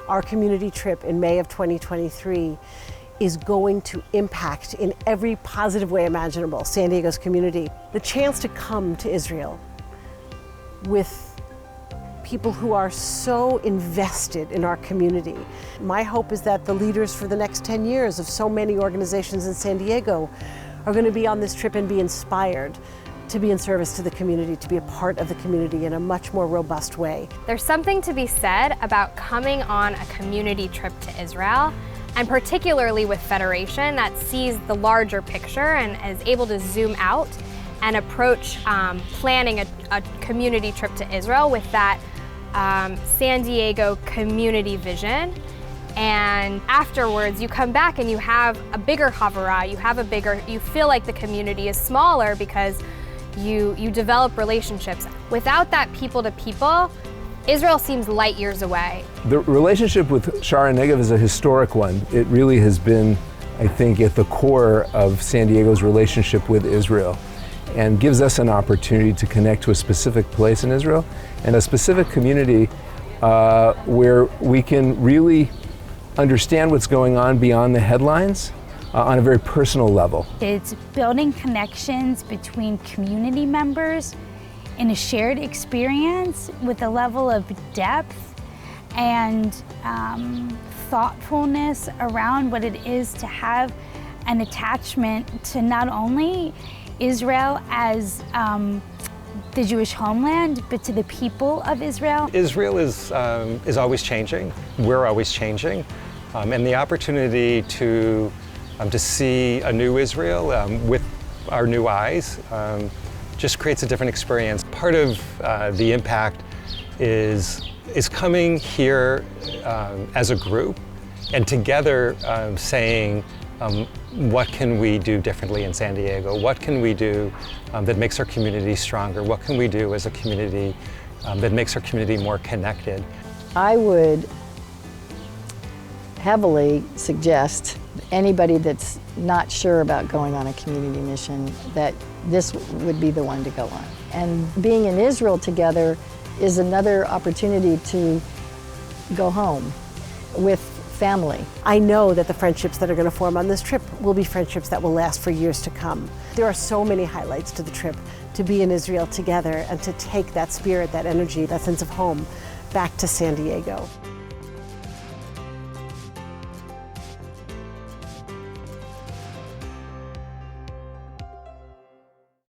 our community trip in May of 2023 is going to impact in every positive way imaginable San Diego's community. The chance to come to Israel with people who are so invested in our community. My hope is that the leaders for the next 10 years of so many organizations in San Diego are going to be on this trip and be inspired to be in service to the community, to be a part of the community in a much more robust way. There's something to be said about coming on a community trip to Israel, and particularly with Federation that sees the larger picture and is able to zoom out and approach planning a community trip to Israel with that San Diego community vision. And afterwards, you come back and you have a bigger havara, you feel like the community is smaller because you develop relationships. Without that people to people, Israel seems light years away. The relationship with Sha'ar HaNegev is a historic one. It really has been, I think, at the core of San Diego's relationship with Israel, and gives us an opportunity to connect to a specific place in Israel and a specific community where we can really understand what's going on beyond the headlines on a very personal level. It's building connections between community members in a shared experience with a level of depth and thoughtfulness around what it is to have an attachment to not only Israel as the Jewish homeland, but to the people of Israel. Israel is always changing. We're always changing, and the opportunity to see a new Israel with our new eyes just creates a different experience. Part of the impact is coming here as a group and together saying, what can we do differently in San Diego? What can we do that makes our community stronger? What can we do as a community that makes our community more connected? I would heavily suggest anybody that's not sure about going on a community mission that this would be the one to go on. And being in Israel together is another opportunity to go home with family. I know that the friendships that are going to form on this trip will be friendships that will last for years to come. There are so many highlights to the trip, to be in Israel together and to take that spirit, that energy, that sense of home back to San Diego.